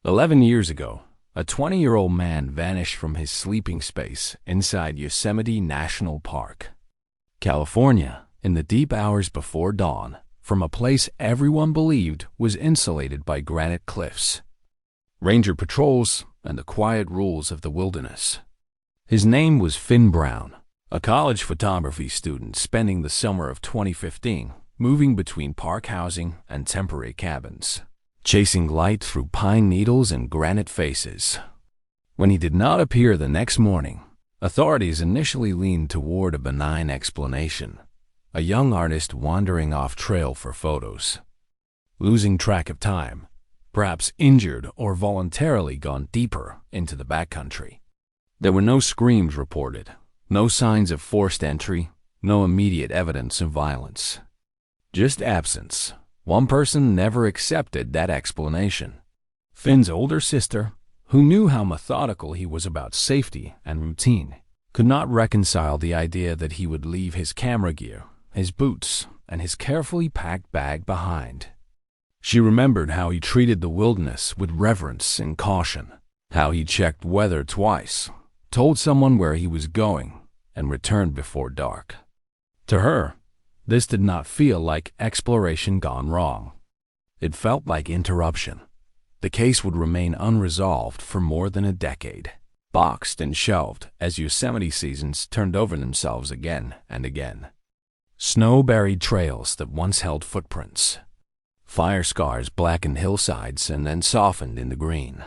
11 years ago, a 20-year-old man vanished from his sleeping space inside Yosemite National Park, California, in the deep hours before dawn, from a place everyone believed was insulated by granite cliffs, ranger patrols, and the quiet rules of the wilderness. His name was Finn Brown, a college photography student spending the summer of 2015 moving between park housing and temporary cabins, chasing light through pine needles and granite faces. When he did not appear the next morning, authorities initially leaned toward a benign explanation: a young artist wandering off trail for photos, losing track of time, perhaps injured or voluntarily gone deeper into the backcountry. There were no screams reported, no signs of forced entry, no immediate evidence of violence. Just absence. One person never accepted that explanation. Finn's older sister, who knew how methodical he was about safety and routine, could not reconcile the idea that he would leave his camera gear, his boots, and his carefully packed bag behind. She remembered how he treated the wilderness with reverence and caution, how he checked weather twice, told someone where he was going, and returned before dark. To her, this did not feel like exploration gone wrong. It felt like interruption. The case would remain unresolved for more than a decade, boxed and shelved as Yosemite seasons turned over themselves again and again. Snow-buried trails that once held footprints. Fire scars blackened hillsides and then softened into green.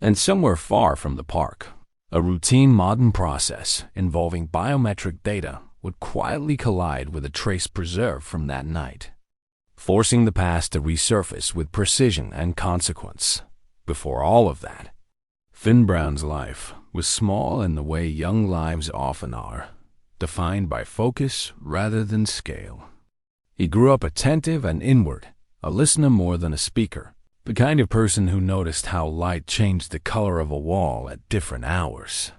And somewhere far from the park, a routine modern process involving biometric data would quietly collide with a trace preserved from that night, forcing the past to resurface with precision and consequence. Before all of that, Finn Brown's life was small in the way young lives often are, defined by focus rather than scale. He grew up attentive and inward, a listener more than a speaker, the kind of person who noticed how light changed the color of a wall at different hours.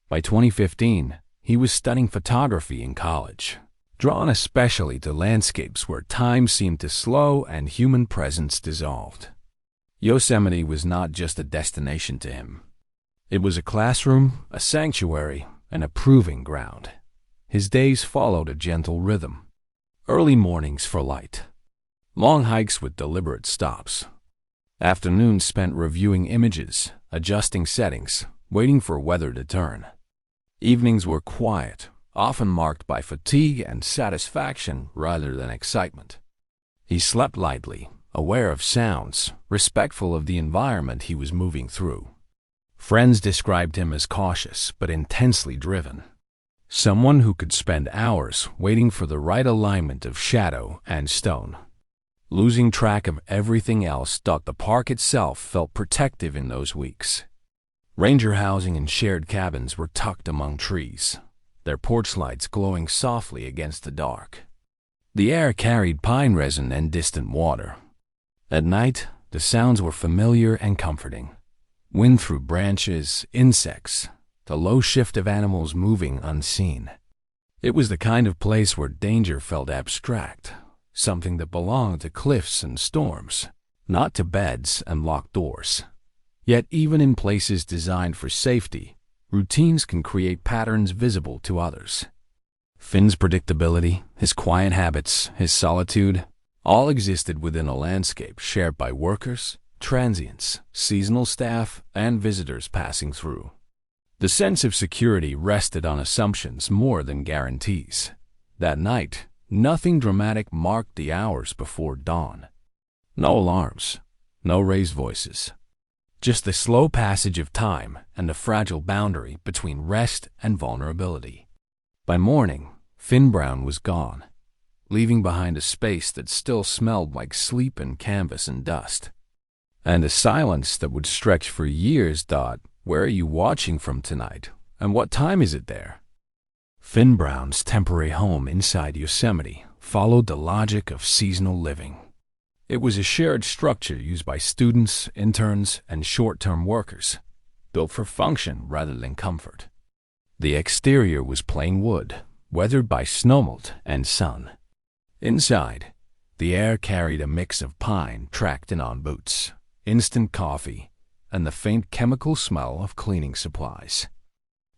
By 2015, he was studying photography in college, drawn especially to landscapes where time seemed to slow and human presence dissolved. Yosemite was not just a destination to him. It was a classroom, a sanctuary, and a proving ground. His days followed a gentle rhythm. Early mornings for light, long hikes with deliberate stops, afternoons spent reviewing images, adjusting settings, waiting for weather to turn. Evenings were quiet, often marked by fatigue and satisfaction rather than excitement. He slept lightly, aware of sounds, respectful of the environment he was moving through. Friends described him as cautious but intensely driven, someone who could spend hours waiting for the right alignment of shadow and stone. Losing track of everything else, the park itself felt protective in those weeks. Ranger housing and shared cabins were tucked among trees, their porch lights glowing softly against the dark. The air carried pine resin and distant water. At night, the sounds were familiar and comforting. Wind through branches, insects, the low shift of animals moving unseen. It was the kind of place where danger felt abstract, something that belonged to cliffs and storms, not to beds and locked doors. Yet even in places designed for safety, routines can create patterns visible to others. Finn's predictability, his quiet habits, his solitude, all existed within a landscape shared by workers, transients, seasonal staff, and visitors passing through. The sense of security rested on assumptions more than guarantees. That night, nothing dramatic marked the hours before dawn. No alarms, no raised voices. Just the slow passage of time and the fragile boundary between rest and vulnerability. By morning, Finn Brown was gone, leaving behind a space that still smelled like sleep and canvas and dust. And a silence that would stretch for years. Where are you watching from tonight, and what time is it there? Finn Brown's temporary home inside Yosemite followed the logic of seasonal living. It was a shared structure used by students, interns, and short-term workers, built for function rather than comfort. The exterior was plain wood, weathered by snowmelt and sun. Inside, the air carried a mix of pine tracked in on boots, instant coffee, and the faint chemical smell of cleaning supplies.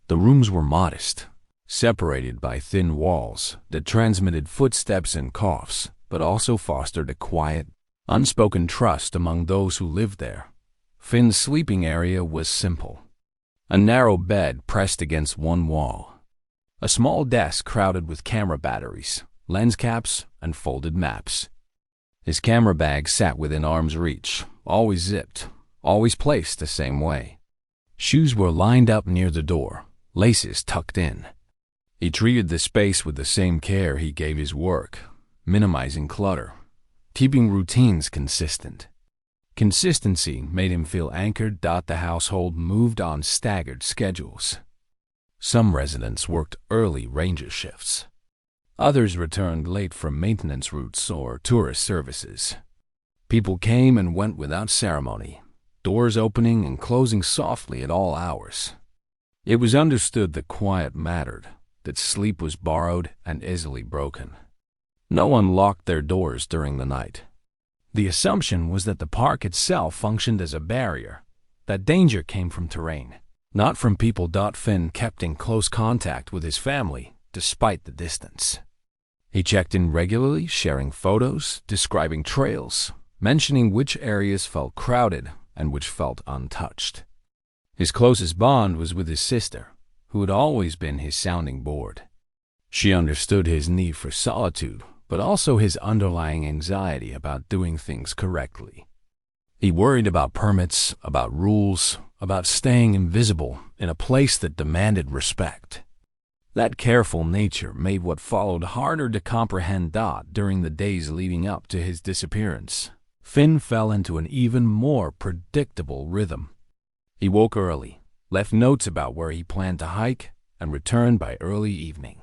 The rooms were modest, separated by thin walls that transmitted footsteps and coughs, but also fostered a quiet, unspoken trust among those who lived there. Finn's sleeping area was simple. A narrow bed pressed against one wall. A small desk crowded with camera batteries, lens caps, and folded maps. His camera bag sat within arm's reach, always zipped, always placed the same way. Shoes were lined up near the door, laces tucked in. He treated the space with the same care he gave his work, minimizing clutter, keeping routines consistent. Consistency made him feel anchored. The household moved on staggered schedules. Some residents worked early ranger shifts. Others returned late from maintenance routes or tourist services. People came and went without ceremony, doors opening and closing softly at all hours. It was understood that quiet mattered, that sleep was borrowed and easily broken. No one locked their doors during the night. The assumption was that the park itself functioned as a barrier, that danger came from terrain, not from people. Finn kept in close contact with his family, despite the distance. He checked in regularly, sharing photos, describing trails, mentioning which areas felt crowded and which felt untouched. His closest bond was with his sister, who had always been his sounding board. She understood his need for solitude, but also his underlying anxiety about doing things correctly. He worried about permits, about rules, about staying invisible in a place that demanded respect. That careful nature made what followed harder to comprehend. During the days leading up to his disappearance, Finn fell into an even more predictable rhythm. He woke early, left notes about where he planned to hike, and returned by early evening.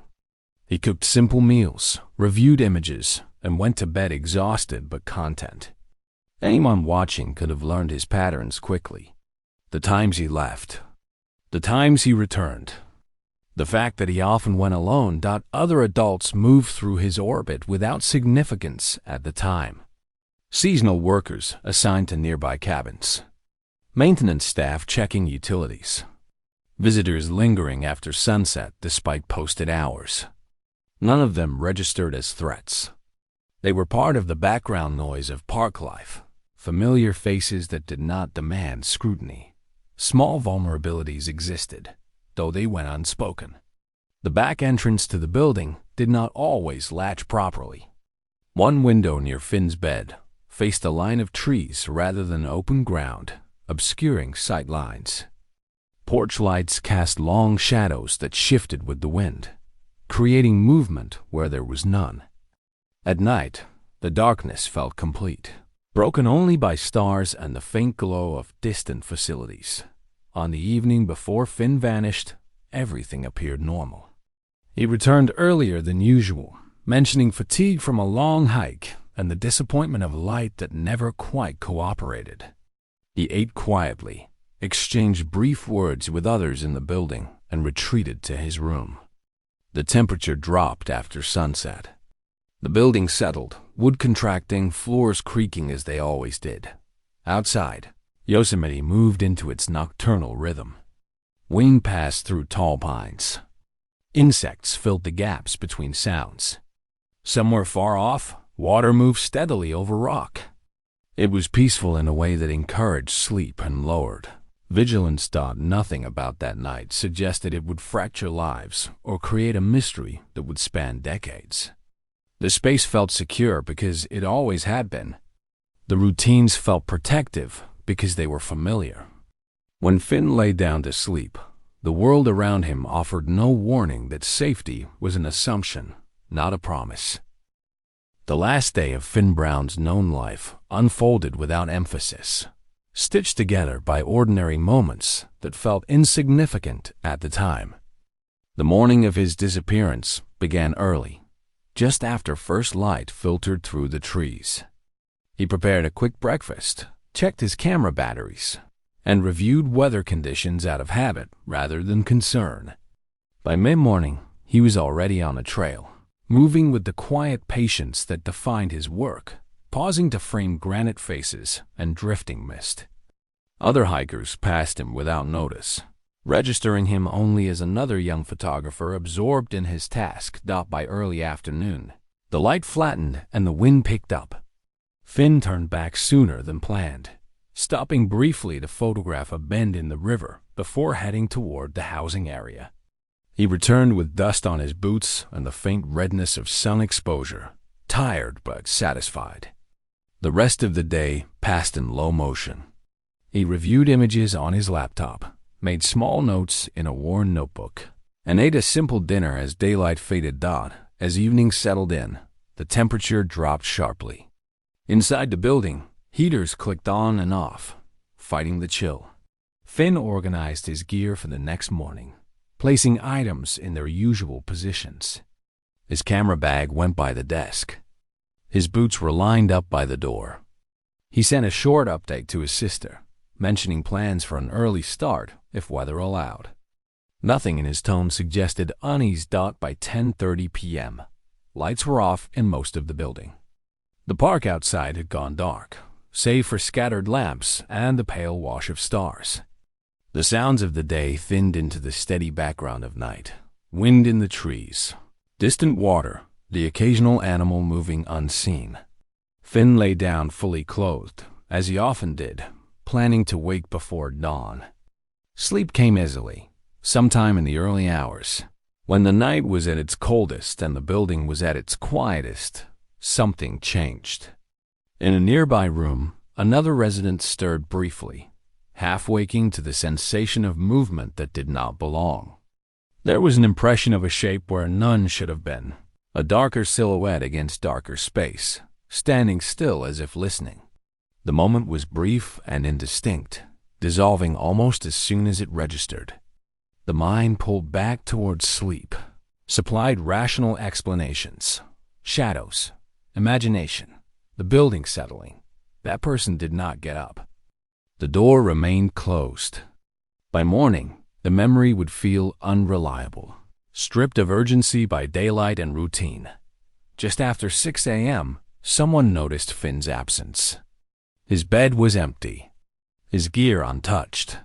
He cooked simple meals, reviewed images, and went to bed exhausted but content. Anyone watching could have learned his patterns quickly. The times he left, the times he returned, the fact that he often went alone. Other adults moved through his orbit without significance at the time. Seasonal workers assigned to nearby cabins, maintenance staff checking utilities, visitors lingering after sunset despite posted hours. None of them registered as threats. They were part of the background noise of park life, familiar faces that did not demand scrutiny. Small vulnerabilities existed, though they went unspoken. The back entrance to the building did not always latch properly. One window near Finn's bed faced a line of trees rather than open ground, obscuring sight lines. Porch lights cast long shadows that shifted with the wind, creating movement where there was none. At night, the darkness felt complete, broken only by stars and the faint glow of distant facilities. On the evening before Finn vanished, everything appeared normal. He returned earlier than usual, mentioning fatigue from a long hike and the disappointment of light that never quite cooperated. He ate quietly, exchanged brief words with others in the building, and retreated to his room. The temperature dropped after sunset. The building settled, wood contracting, floors creaking as they always did. Outside, Yosemite moved into its nocturnal rhythm. Wind passed through tall pines. Insects filled the gaps between sounds. Somewhere far off, water moved steadily over rock. It was peaceful in a way that encouraged sleep and lowered vigilance. Nothing about that night suggested it would fracture lives or create a mystery that would span decades. The space felt secure because it always had been. The routines felt protective because they were familiar. When Finn lay down to sleep, the world around him offered no warning that safety was an assumption, not a promise. The last day of Finn Brown's known life unfolded without emphasis, stitched together by ordinary moments that felt insignificant at the time. The morning of his disappearance began early, just after first light filtered through the trees. He prepared a quick breakfast, checked his camera batteries, and reviewed weather conditions out of habit rather than concern. By mid-morning, he was already on a trail, moving with the quiet patience that defined his work, pausing to frame granite faces and drifting mist. Other hikers passed him without notice, registering him only as another young photographer absorbed in his task. By early afternoon, the light flattened and the wind picked up. Finn turned back sooner than planned, stopping briefly to photograph a bend in the river before heading toward the housing area. He returned with dust on his boots and the faint redness of sun exposure, tired but satisfied. The rest of the day passed in low motion. He reviewed images on his laptop, made small notes in a worn notebook, and ate a simple dinner as daylight faded. As evening settled in, the temperature dropped sharply. Inside the building, heaters clicked on and off, fighting the chill. Finn organized his gear for the next morning, placing items in their usual positions. His camera bag went by the desk. His boots were lined up by the door. He sent a short update to his sister, mentioning plans for an early start if weather allowed. Nothing in his tone suggested unease. By 10:30 p.m., lights were off in most of the building. The park outside had gone dark, save for scattered lamps and the pale wash of stars. The sounds of the day thinned into the steady background of night. Wind in the trees, distant water, the occasional animal moving unseen. Finn lay down fully clothed, as he often did, planning to wake before dawn. Sleep came easily, sometime in the early hours. When the night was at its coldest and the building was at its quietest, something changed. In a nearby room, another resident stirred briefly, half waking to the sensation of movement that did not belong. There was an impression of a shape where none should have been, a darker silhouette against darker space, standing still as if listening. The moment was brief and indistinct, dissolving almost as soon as it registered. The mind pulled back towards sleep, supplied rational explanations, shadows, imagination, the building settling. That person did not get up. The door remained closed. By morning, the memory would feel unreliable, stripped of urgency by daylight and routine. Just after 6 a.m., someone noticed Finn's absence. His bed was empty, his gear untouched,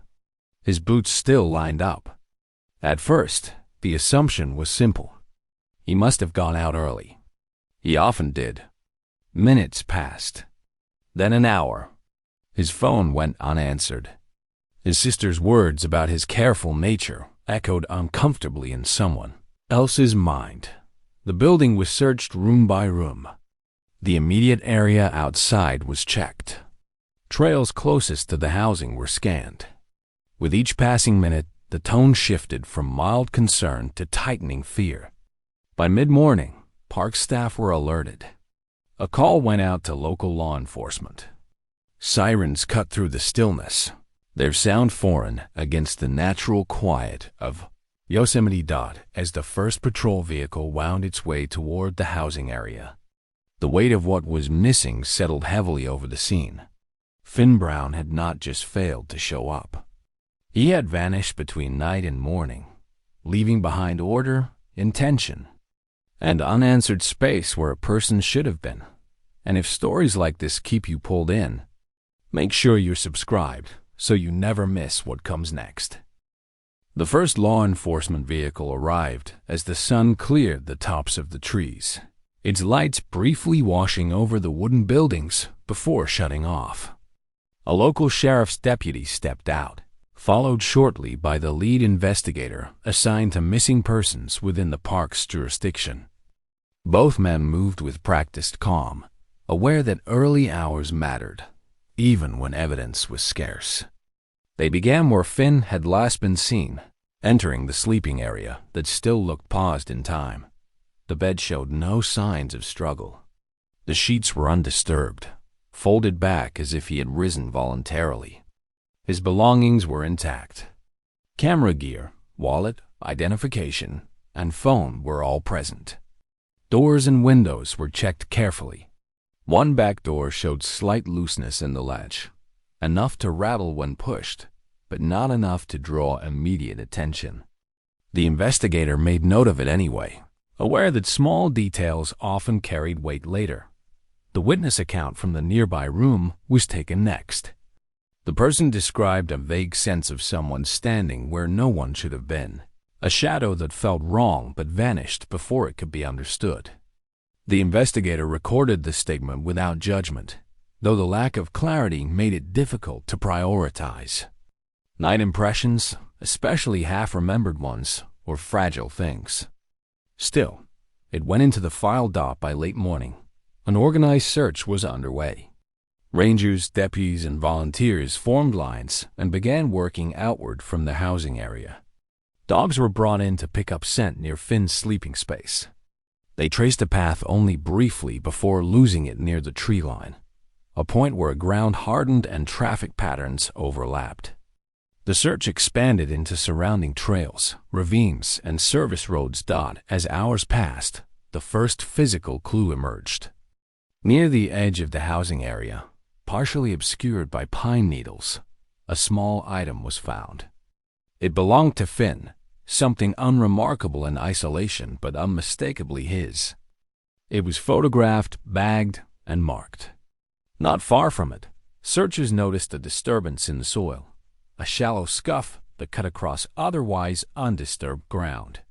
his boots still lined up. At first, the assumption was simple. He must have gone out early. He often did. Minutes passed. Then an hour. His phone went unanswered. His sister's words about his careful nature echoed uncomfortably in someone else's mind. The building was searched room by room. The immediate area outside was checked. Trails closest to the housing were scanned. With each passing minute, the tone shifted from mild concern to tightening fear. By mid-morning, park staff were alerted. A call went out to local law enforcement. Sirens cut through the stillness, their sound foreign against the natural quiet of Yosemite. As the first patrol vehicle wound its way toward the housing area, the weight of what was missing settled heavily over the scene. Finn Brown had not just failed to show up. He had vanished between night and morning, leaving behind order, intention, and unanswered space where a person should have been. And if stories like this keep you pulled in, make sure you're subscribed so you never miss what comes next. The first law enforcement vehicle arrived as the sun cleared the tops of the trees, its lights briefly washing over the wooden buildings before shutting off. A local sheriff's deputy stepped out, followed shortly by the lead investigator assigned to missing persons within the park's jurisdiction. Both men moved with practiced calm, aware that early hours mattered, even when evidence was scarce. They began where Finn had last been seen, entering the sleeping area that still looked paused in time. The bed showed no signs of struggle. The sheets were undisturbed, folded back as if he had risen voluntarily. His belongings were intact. Camera gear, wallet, identification, and phone were all present. Doors and windows were checked carefully. One back door showed slight looseness in the latch, enough to rattle when pushed, but not enough to draw immediate attention. The investigator made note of it anyway, aware that small details often carried weight later. The witness account from the nearby room was taken next. The person described a vague sense of someone standing where no one should have been, a shadow that felt wrong but vanished before it could be understood. The investigator recorded the statement without judgment, though the lack of clarity made it difficult to prioritize. Night impressions, especially half-remembered ones, were fragile things. Still, it went into the file. By late morning, an organized search was underway. Rangers, deputies, and volunteers formed lines and began working outward from the housing area. Dogs were brought in to pick up scent near Finn's sleeping space. They traced a path only briefly before losing it near the tree line, a point where ground hardened and traffic patterns overlapped. The search expanded into surrounding trails, ravines, and service roads. As hours passed, the first physical clue emerged. Near the edge of the housing area, partially obscured by pine needles, a small item was found. It belonged to Finn, something unremarkable in isolation but unmistakably his. It was photographed, bagged, and marked. Not far from it, searchers noticed a disturbance in the soil, a shallow scuff that cut across otherwise undisturbed ground.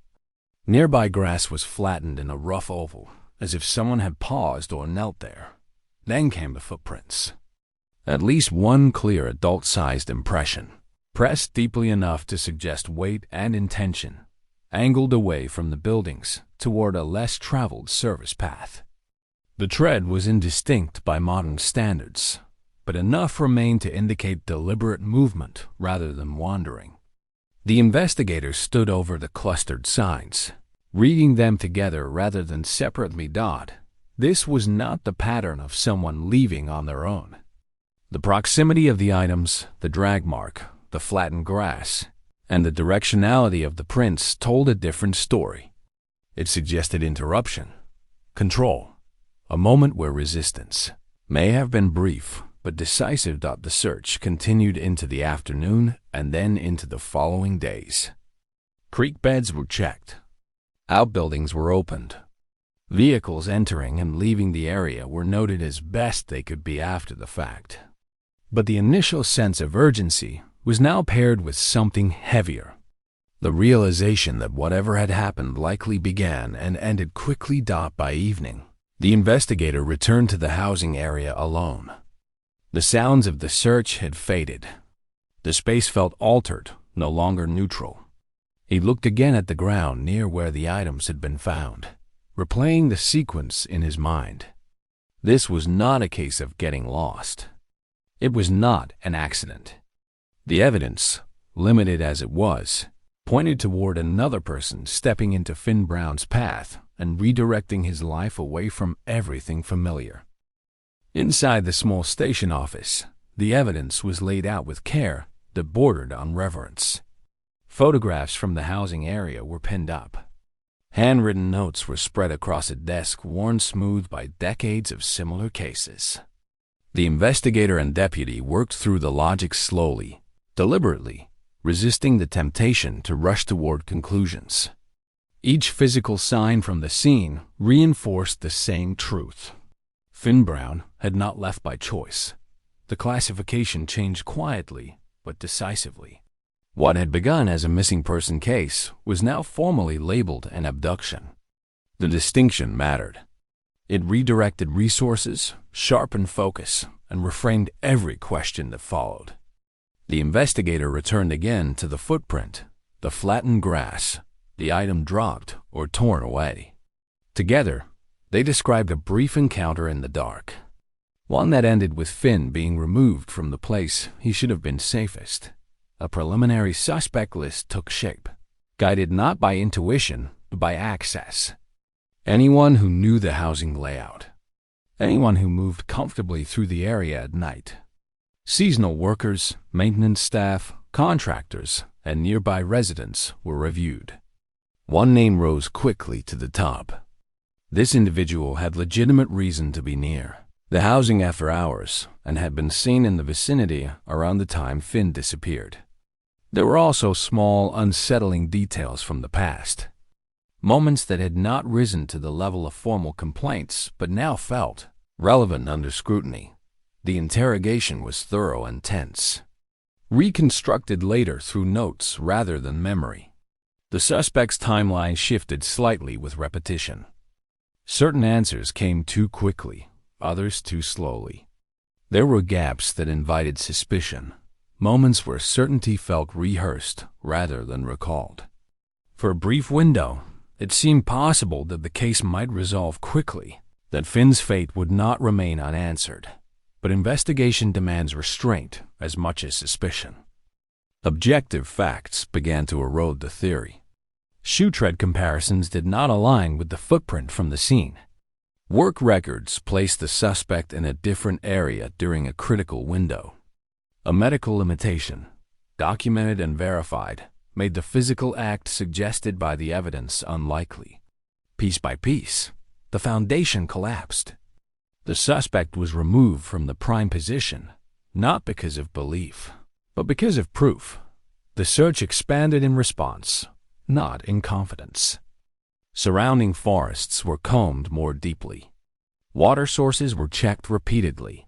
Nearby grass was flattened in a rough oval, as if someone had paused or knelt there. Then came the footprints. At least one clear adult-sized impression, pressed deeply enough to suggest weight and intention, angled away from the buildings toward a less traveled service path. The tread was indistinct by modern standards, but enough remained to indicate deliberate movement rather than wandering. The investigators stood over the clustered signs, reading them together rather than separately. This was not the pattern of someone leaving on their own. The proximity of the items, the drag mark, the flattened grass, and the directionality of the prints told a different story. It suggested interruption, control, a moment where resistance may have been brief but decisive. The search continued into the afternoon and then into the following days. Creek beds were checked. Outbuildings were opened. Vehicles entering and leaving the area were noted as best they could be after the fact. But the initial sense of urgency was now paired with something heavier. The realization that whatever had happened likely began and ended quickly. By evening, the investigator returned to the housing area alone. The sounds of the search had faded. The space felt altered, no longer neutral. He looked again at the ground near where the items had been found, replaying the sequence in his mind. This was not a case of getting lost. It was not an accident. The evidence, limited as it was, pointed toward another person stepping into Finn Brown's path and redirecting his life away from everything familiar. Inside the small station office, the evidence was laid out with care that bordered on reverence. Photographs from the housing area were pinned up. Handwritten notes were spread across a desk worn smooth by decades of similar cases. The investigator and deputy worked through the logic slowly, deliberately, resisting the temptation to rush toward conclusions. Each physical sign from the scene reinforced the same truth. Finn Brown had not left by choice. The classification changed quietly but decisively. What had begun as a missing person case was now formally labeled an abduction. The distinction mattered. It redirected resources, sharpened focus, and reframed every question that followed. The investigator returned again to the footprint, the flattened grass, the item dropped or torn away. Together, they described a brief encounter in the dark, one that ended with Finn being removed from the place he should have been safest. A preliminary suspect list took shape, guided not by intuition but by access. Anyone who knew the housing layout. Anyone who moved comfortably through the area at night. Seasonal workers, maintenance staff, contractors, and nearby residents were reviewed. One name rose quickly to the top. This individual had legitimate reason to be near the housing after hours and had been seen in the vicinity around the time Finn disappeared. There were also small, unsettling details from the past. Moments that had not risen to the level of formal complaints but now felt relevant under scrutiny. The interrogation was thorough and tense, reconstructed later through notes rather than memory. The suspect's timeline shifted slightly with repetition. Certain answers came too quickly, others too slowly. There were gaps that invited suspicion, moments where certainty felt rehearsed rather than recalled. For a brief window, it seemed possible that the case might resolve quickly, that Finn's fate would not remain unanswered. But investigation demands restraint as much as suspicion. Objective facts began to erode the theory. Shoe tread comparisons did not align with the footprint from the scene. Work records placed the suspect in a different area during a critical window. A medical limitation, documented and verified, made the physical act suggested by the evidence unlikely. Piece by piece, the foundation collapsed. The suspect was removed from the prime position, not because of belief, but because of proof. The search expanded in response, not in confidence. Surrounding forests were combed more deeply. Water sources were checked repeatedly.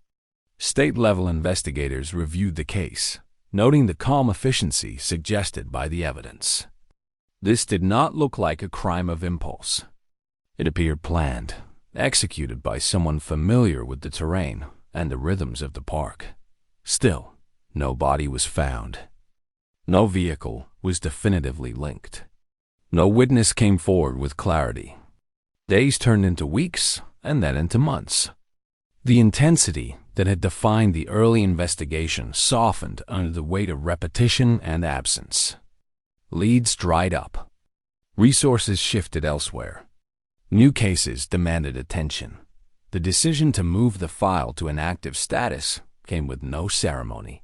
State-level investigators reviewed the case, noting the calm efficiency suggested by the evidence. This did not look like a crime of impulse. It appeared planned, executed by someone familiar with the terrain and the rhythms of the park. Still, no body was found. No vehicle was definitively linked. No witness came forward with clarity. Days turned into weeks and then into months. The intensity that had defined the early investigation softened under the weight of repetition and absence. Leads dried up. Resources shifted elsewhere. New cases demanded attention. The decision to move the file to an active status came with no ceremony.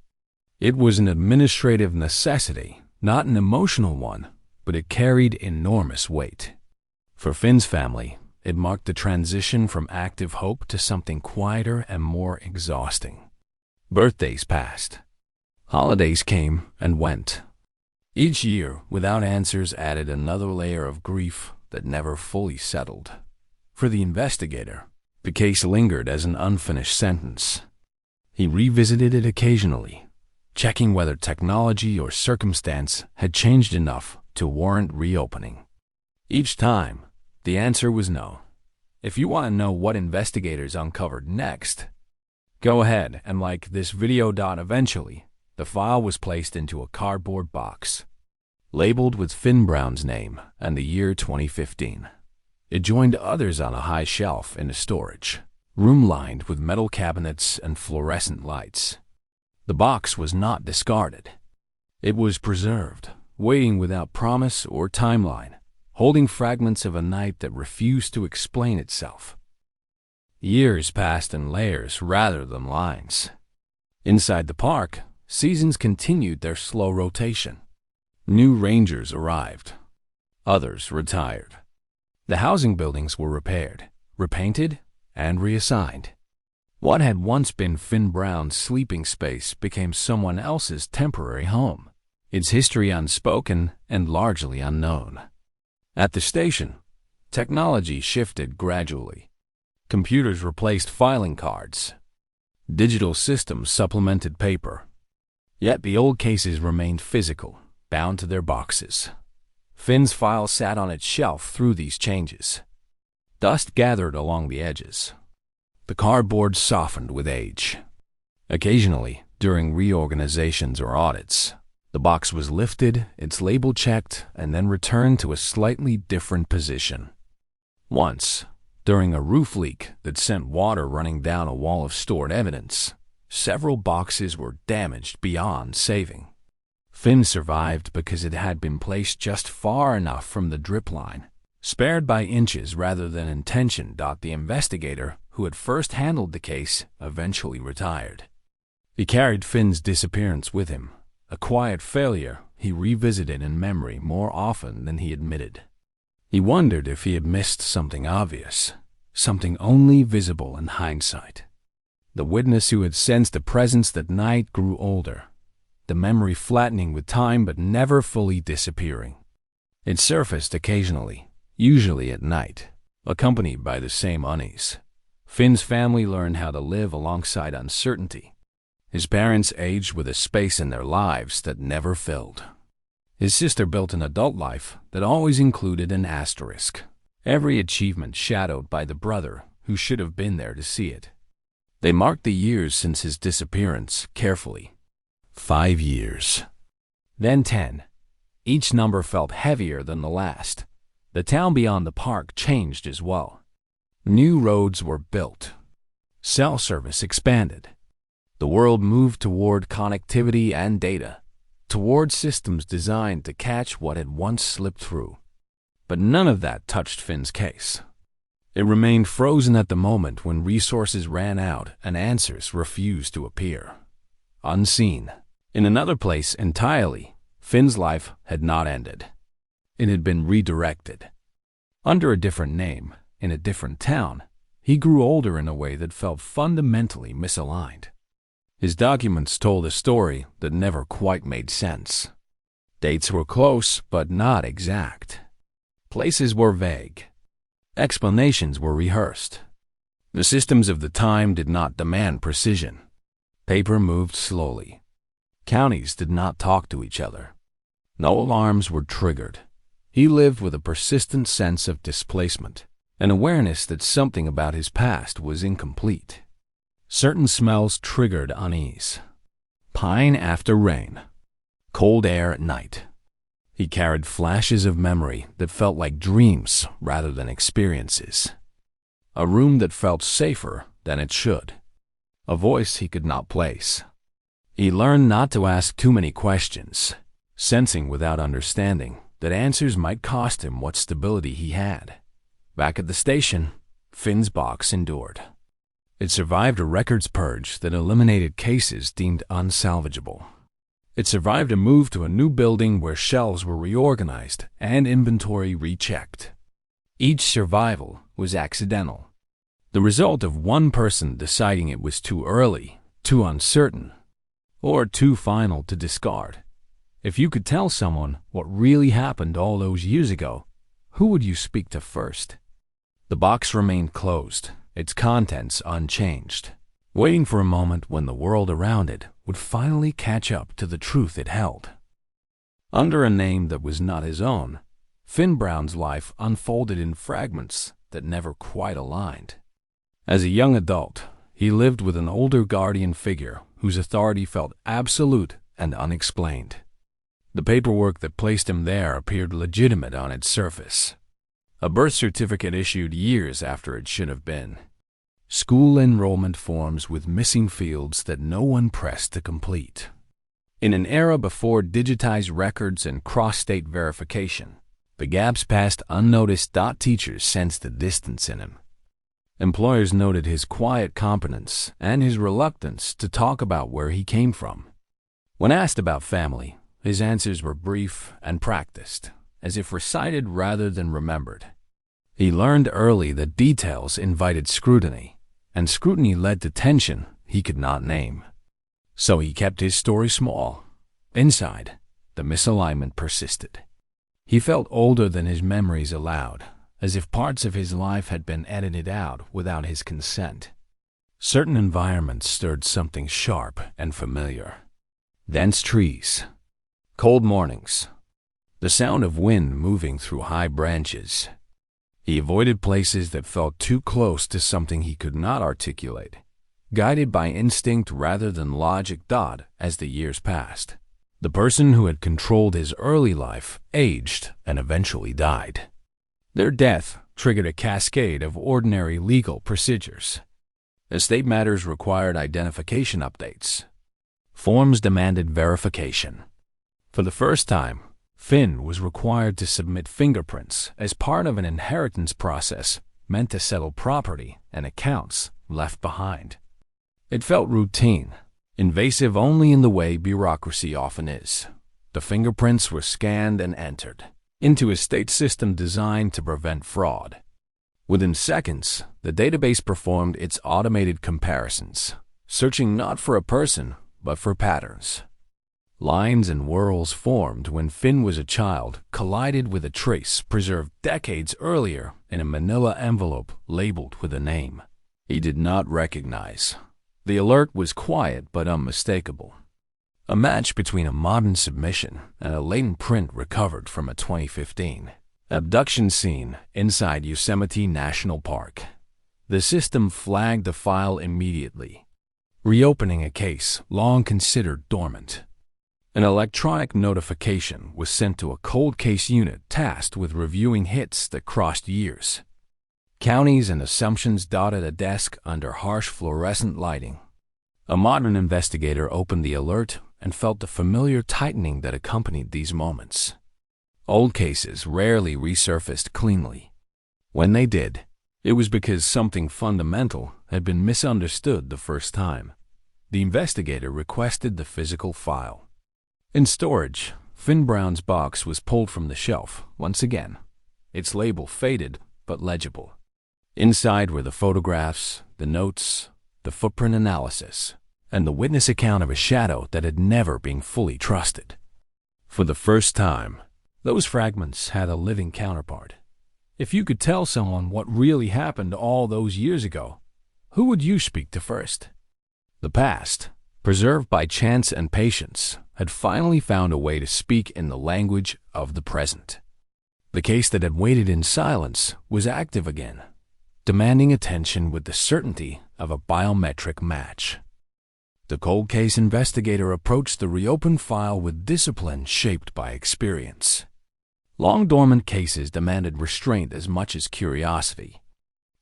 It was an administrative necessity, not an emotional one, but it carried enormous weight. For Finn's family, it marked the transition from active hope to something quieter and more exhausting. Birthdays passed. Holidays came and went. Each year, without answers, added another layer of grief that never fully settled. For the investigator, the case lingered as an unfinished sentence. He revisited it occasionally, checking whether technology or circumstance had changed enough to warrant reopening. Each time, the answer was no. If you want to know what investigators uncovered next, go ahead and like this video. Eventually, the file was placed into a cardboard box, labeled with Finn Brown's name and the year 2015. It joined others on a high shelf in a storage room lined with metal cabinets and fluorescent lights. The box was not discarded. It was preserved, waiting without promise or timeline, holding fragments of a night that refused to explain itself. Years passed in layers rather than lines. Inside the park, seasons continued their slow rotation. New rangers arrived. Others retired. The housing buildings were repaired, repainted, and reassigned. What had once been Finn Brown's sleeping space became someone else's temporary home, its history unspoken and largely unknown. At the station, technology shifted gradually. Computers replaced filing cards. Digital systems supplemented paper. Yet the old cases remained physical, bound to their boxes. Finn's file sat on its shelf through these changes. Dust gathered along the edges. The cardboard softened with age. Occasionally, during reorganizations or audits, the box was lifted, its label checked, and then returned to a slightly different position. Once, during a roof leak that sent water running down a wall of stored evidence, several boxes were damaged beyond saving. Finn survived because it had been placed just far enough from the drip line, spared by inches rather than intention. The investigator who had first handled the case eventually retired. He carried Finn's disappearance with him, a quiet failure he revisited in memory more often than he admitted. He wondered if he had missed something obvious, something only visible in hindsight. The witness who had sensed a presence that night grew older, the memory flattening with time but never fully disappearing. It surfaced occasionally, usually at night, accompanied by the same unease. Finn's family learned how to live alongside uncertainty. His parents aged with a space in their lives that never filled. His sister built an adult life that always included an asterisk, every achievement shadowed by the brother who should have been there to see it. They marked the years since his disappearance carefully. 5 years. Then 10. Each number felt heavier than the last. The town beyond the park changed as well. New roads were built. Cell service expanded. The world moved toward connectivity and data, toward systems designed to catch what had once slipped through. But none of that touched Finn's case. It remained frozen at the moment when resources ran out and answers refused to appear. Unseen. In another place entirely, Finn's life had not ended. It had been redirected. Under a different name, in a different town, he grew older in a way that felt fundamentally misaligned. His documents told a story that never quite made sense. Dates were close, but not exact. Places were vague. Explanations were rehearsed. The systems of the time did not demand precision. Paper moved slowly. Counties did not talk to each other. No alarms were triggered. He lived with a persistent sense of displacement, an awareness that something about his past was incomplete. Certain smells triggered unease. Pine after rain. Cold air at night. He carried flashes of memory that felt like dreams rather than experiences. A room that felt safer than it should. A voice he could not place. He learned not to ask too many questions, sensing without understanding that answers might cost him what stability he had. Back at the station, Finn's box endured. It survived a records purge that eliminated cases deemed unsalvageable. It survived a move to a new building where shelves were reorganized and inventory rechecked. Each survival was accidental, the result of one person deciding it was too early, too uncertain, or too final to discard. If you could tell someone what really happened all those years ago, who would you speak to first? The box remained closed, its contents unchanged, waiting for a moment when the world around it would finally catch up to the truth it held. Under a name that was not his own, Finn Brown's life unfolded in fragments that never quite aligned. As a young adult, he lived with an older guardian figure whose authority felt absolute and unexplained. The paperwork that placed him there appeared legitimate on its surface. A birth certificate issued years after it should have been. School enrollment forms with missing fields that no one pressed to complete. In an era before digitized records and cross-state verification, the gaps passed unnoticed. Teachers sensed the distance in him. Employers noted his quiet competence and his reluctance to talk about where he came from. When asked about family, his answers were brief and practiced, as if recited rather than remembered. He learned early that details invited scrutiny, and scrutiny led to tension he could not name. So he kept his story small. Inside, the misalignment persisted. He felt older than his memories allowed, as if parts of his life had been edited out without his consent. Certain environments stirred something sharp and familiar. Dense trees, cold mornings, the sound of wind moving through high branches. He avoided places that felt too close to something he could not articulate, guided by instinct rather than logic. As the years passed, the person who had controlled his early life aged and eventually died. Their death triggered a cascade of ordinary legal procedures. Estate matters required identification updates. Forms demanded verification. For the first time, Finn was required to submit fingerprints as part of an inheritance process meant to settle property and accounts left behind. It felt routine, invasive only in the way bureaucracy often is. The fingerprints were scanned and entered into a state system designed to prevent fraud. Within seconds, the database performed its automated comparisons, searching not for a person, but for patterns. Lines and whorls formed when Finn was a child collided with a trace preserved decades earlier in a manila envelope labeled with a name. he did not recognize. The alert was quiet but unmistakable. A match between a modern submission and a latent print recovered from a 2015 abduction scene inside Yosemite National Park. The system flagged the file immediately, reopening a case long considered dormant. An electronic notification was sent to a cold case unit tasked with reviewing hits that crossed years. Counties and assumptions dotted a desk under harsh fluorescent lighting. A modern investigator opened the alert and felt the familiar tightening that accompanied these moments. Old cases rarely resurfaced cleanly. When they did, it was because something fundamental had been misunderstood the first time. The investigator requested the physical file. In storage, Finn Brown's box was pulled from the shelf once again, its label faded but legible. Inside were the photographs, the notes, the footprint analysis, and the witness account of a shadow that had never been fully trusted. For the first time, those fragments had a living counterpart. If you could tell someone what really happened all those years ago, who would you speak to first? The past, preserved by chance and patience, had finally found a way to speak in the language of the present. The case that had waited in silence was active again, demanding attention with the certainty of a biometric match. The cold case investigator approached the reopened file with discipline shaped by experience. Long-dormant cases demanded restraint as much as curiosity.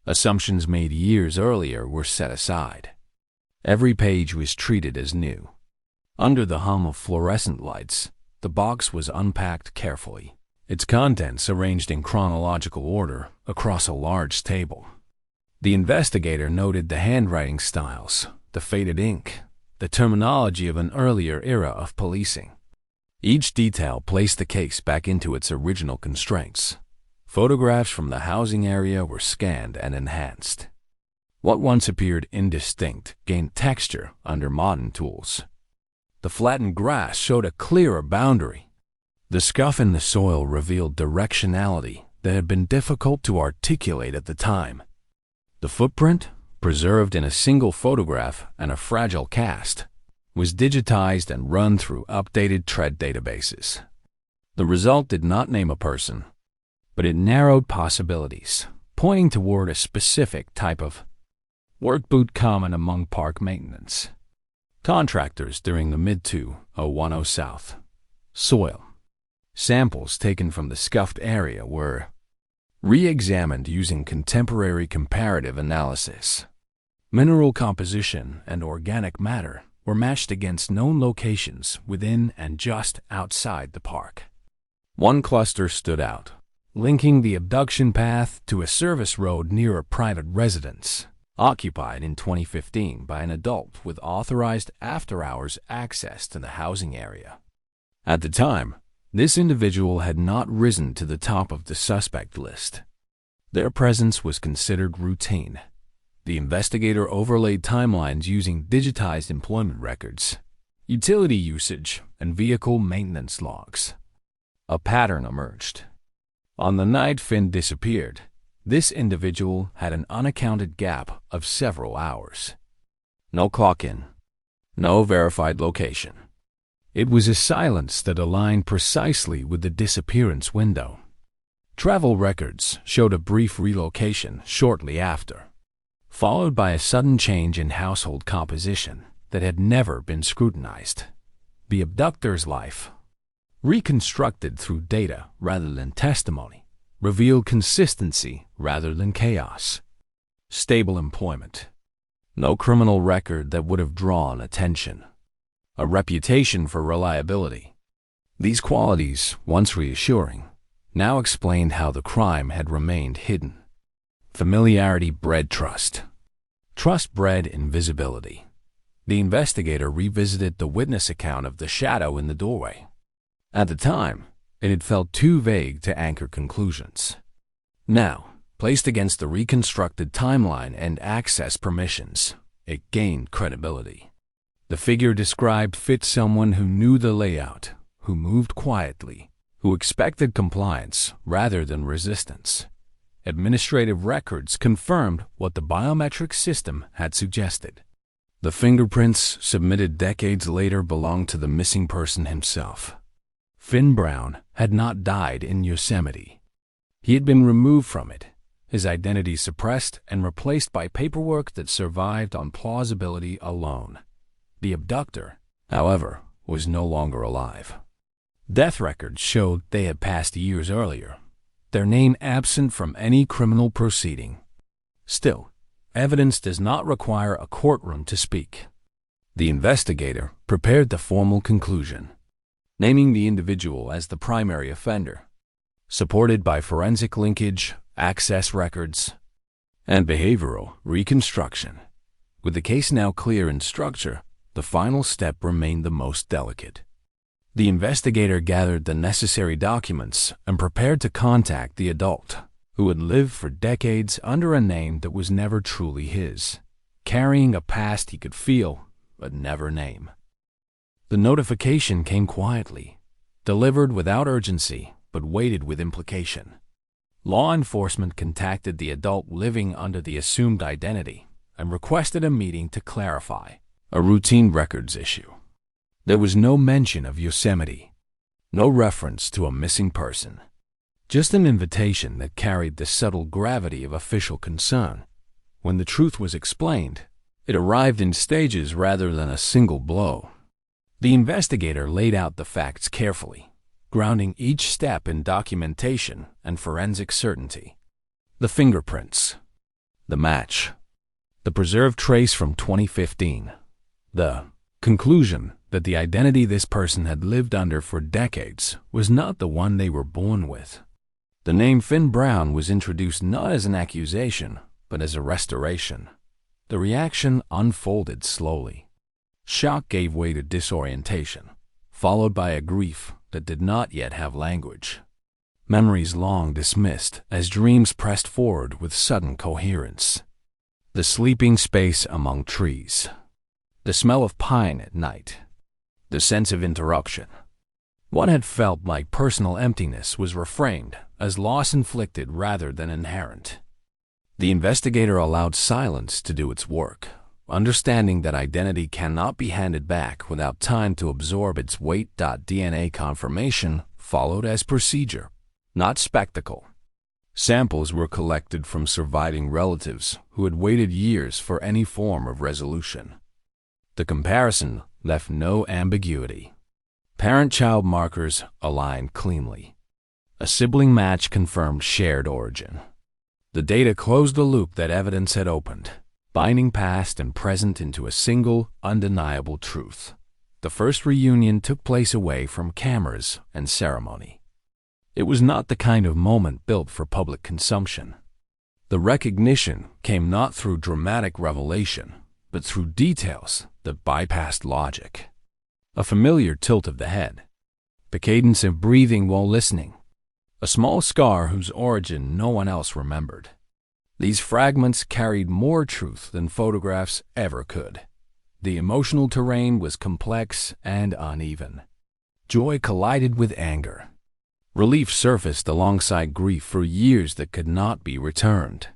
Assumptions made years earlier were set aside. Every page was treated as new. Under the hum of fluorescent lights, the box was unpacked carefully, its contents arranged in chronological order across a large table. The investigator noted the handwriting styles, the faded ink, the terminology of an earlier era of policing. Each detail placed the case back into its original constraints. Photographs from the housing area were scanned and enhanced. What once appeared indistinct gained texture under modern tools. The flattened grass showed a clearer boundary. The scuff in the soil revealed directionality that had been difficult to articulate at the time. The footprint, preserved in a single photograph and a fragile cast, was digitized and run through updated tread databases. The result did not name a person, but it narrowed possibilities, pointing toward a specific type of work boot common among park maintenance contractors during the mid-2010 South. Soil samples taken from the scuffed area were re-examined using contemporary comparative analysis. Mineral composition and organic matter were matched against known locations within and just outside the park. One cluster stood out, linking the abduction path to a service road near a private residence, occupied in 2015 by an adult with authorized after-hours access to the housing area. At the time, this individual had not risen to the top of the suspect list. Their presence was considered routine. The investigator overlaid timelines using digitized employment records, utility usage, and vehicle maintenance logs. A pattern emerged. On the night Finn disappeared, this individual had an unaccounted gap of several hours. No clock-in, no verified location. It was a silence that aligned precisely with the disappearance window. Travel records showed a brief relocation shortly after, followed by a sudden change in household composition that had never been scrutinized. The abductor's life, reconstructed through data rather than testimony, revealed consistency rather than chaos. Stable employment. No criminal record that would have drawn attention. A reputation for reliability. These qualities, once reassuring, now explained how the crime had remained hidden. Familiarity bred trust. Trust bred invisibility. The investigator revisited the witness account of the shadow in the doorway. At the time, it had felt too vague to anchor conclusions. Now, placed against the reconstructed timeline and access permissions, it gained credibility. The figure described fit someone who knew the layout, who moved quietly, who expected compliance rather than resistance. administrative records confirmed what the biometric system had suggested. The fingerprints submitted decades later belonged to the missing person himself. Finn Brown had not died in Yosemite. He had been removed from it, his identity suppressed and replaced by paperwork that survived on plausibility alone. The abductor, however, was no longer alive. Death records showed they had passed years earlier, their name absent from any criminal proceeding. Still, evidence does not require a courtroom to speak. The investigator prepared the formal conclusion, naming the individual as the primary offender, supported by forensic linkage, access records, and behavioral reconstruction. With the case now clear in structure, the final step remained the most delicate. The investigator gathered the necessary documents and prepared to contact the adult, who had lived for decades under a name that was never truly his, carrying a past he could feel but never name. The notification came quietly, delivered without urgency but weighted with implication. Law enforcement contacted the adult living under the assumed identity and requested a meeting to clarify a routine records issue. There was no mention of Yosemite, no reference to a missing person, just an invitation that carried the subtle gravity of official concern. When the truth was explained, it arrived in stages rather than a single blow. The investigator laid out the facts carefully, grounding each step in documentation and forensic certainty. The fingerprints, the match, the preserved trace from 2015, the conclusion that the identity this person had lived under for decades was not the one they were born with. The name Finn Brown was introduced not as an accusation, but as a restoration. The reaction unfolded slowly. Shock gave way to disorientation, followed by a grief that did not yet have language. Memories long dismissed as dreams pressed forward with sudden coherence. The sleeping space among trees, the smell of pine at night, the sense of interruption. What had felt like personal emptiness was reframed as loss inflicted rather than inherent. The investigator allowed silence to do its work, understanding that identity cannot be handed back without time to absorb its weight. DNA confirmation followed as procedure, not spectacle. Samples were collected from surviving relatives who had waited years for any form of resolution. The comparison left no ambiguity. Parent-child markers aligned cleanly. A sibling match confirmed shared origin. The data closed the loop that evidence had opened, binding past and present into a single, undeniable truth. The first reunion took place away from cameras and ceremony. It was not the kind of moment built for public consumption. The recognition came not through dramatic revelation, but through details that bypassed logic. A familiar tilt of the head, the cadence of breathing while listening, a small scar whose origin no one else remembered. These fragments carried more truth than photographs ever could. The emotional terrain was complex and uneven. Joy collided with anger. Relief surfaced alongside grief for years that could not be returned.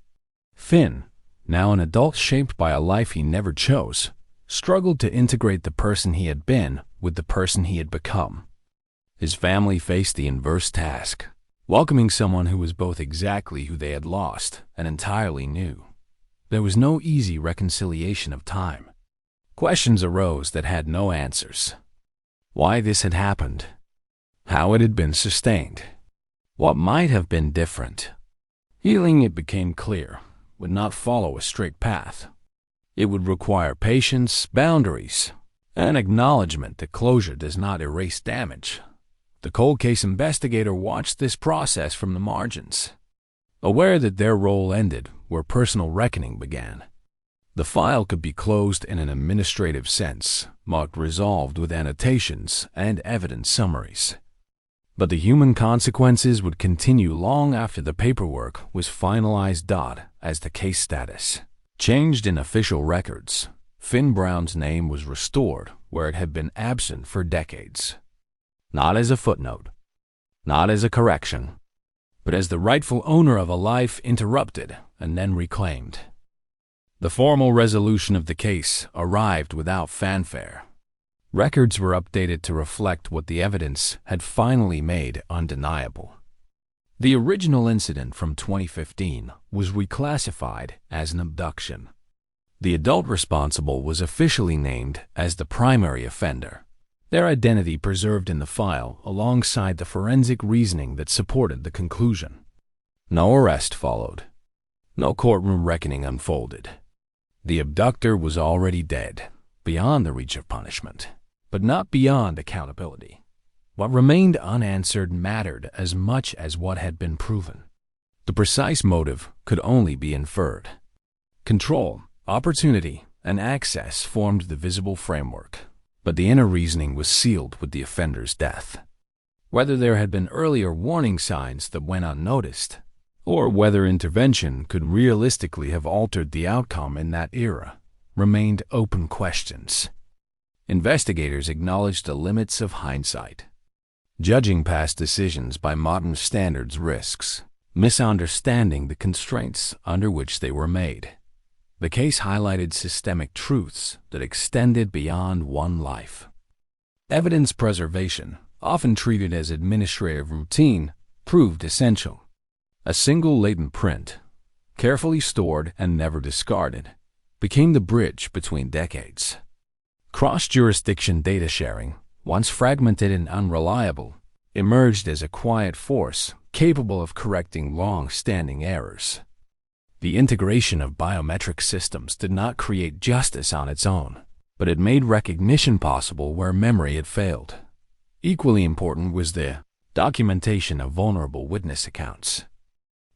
Finn, now an adult shaped by a life he never chose, struggled to integrate the person he had been with the person he had become. His family faced the inverse task, welcoming someone who was both exactly who they had lost and entirely new. There was no easy reconciliation of time. Questions arose that had no answers. Why this had happened, how it had been sustained, what might have been different. Healing, it became clear, would not follow a straight path. It would require patience, boundaries, and acknowledgement that closure does not erase damage. The cold case investigator watched this process from the margins, aware that their role ended where personal reckoning began. The file could be closed in an administrative sense, marked resolved with annotations and evidence summaries. But the human consequences would continue long after the paperwork was finalized. As the case status changed in official records, Finn Brown's name was restored where it had been absent for decades. Not as a footnote, not as a correction, but as the rightful owner of a life interrupted and then reclaimed. The formal resolution of the case arrived without fanfare. Records were updated to reflect what the evidence had finally made undeniable. The original incident from 2015 was reclassified as an abduction. The adult responsible was officially named as the primary offender, their identity preserved in the file alongside the forensic reasoning that supported the conclusion. No arrest followed. No courtroom reckoning unfolded. The abductor was already dead, beyond the reach of punishment, but not beyond accountability. What remained unanswered mattered as much as what had been proven. The precise motive could only be inferred. Control, opportunity, and access formed the visible framework, but the inner reasoning was sealed with the offender's death. Whether there had been earlier warning signs that went unnoticed, or whether intervention could realistically have altered the outcome in that era, remained open questions. Investigators acknowledged the limits of hindsight. Judging past decisions by modern standards risks misunderstanding the constraints under which they were made. The case highlighted systemic truths that extended beyond one life. Evidence preservation, often treated as administrative routine, proved essential. A single latent print, carefully stored and never discarded, became the bridge between decades. Cross-jurisdiction data sharing, once fragmented and unreliable, emerged as a quiet force capable of correcting long-standing errors. The integration of biometric systems did not create justice on its own, but it made recognition possible where memory had failed. Equally important was the documentation of vulnerable witness accounts.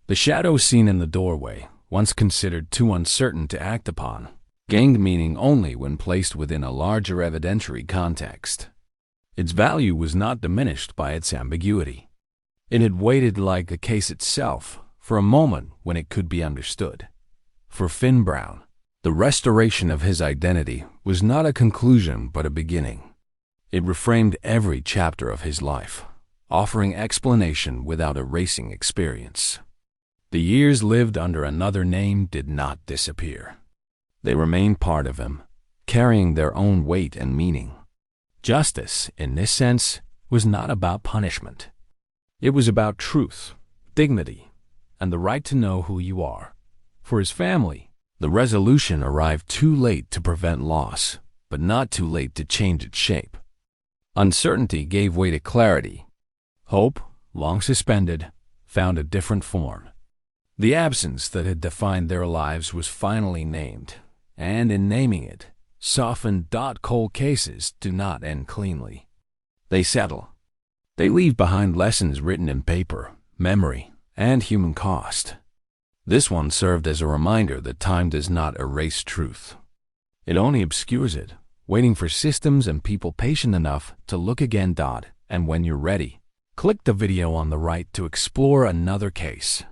The shadow seen in the doorway, once considered too uncertain to act upon, gained meaning only when placed within a larger evidentiary context. Its value was not diminished by its ambiguity. It had waited like the case itself for a moment when it could be understood. For Finn Brown, the restoration of his identity was not a conclusion but a beginning. It reframed every chapter of his life, offering explanation without erasing experience. The years lived under another name did not disappear. They remained part of him, carrying their own weight and meaning. Justice, in this sense, was not about punishment. It was about truth, dignity, and the right to know who you are. For his family, the resolution arrived too late to prevent loss, but not too late to change its shape. Uncertainty gave way to clarity. Hope, long suspended, found a different form. The absence that had defined their lives was finally named, and in naming it, softened. Cold cases do not end cleanly. They settle. They leave behind lessons written in paper, memory, and human cost. This one served as a reminder that time does not erase truth. It only obscures it, waiting for systems and people patient enough to look again. And when you're ready, click the video on the right to explore another case.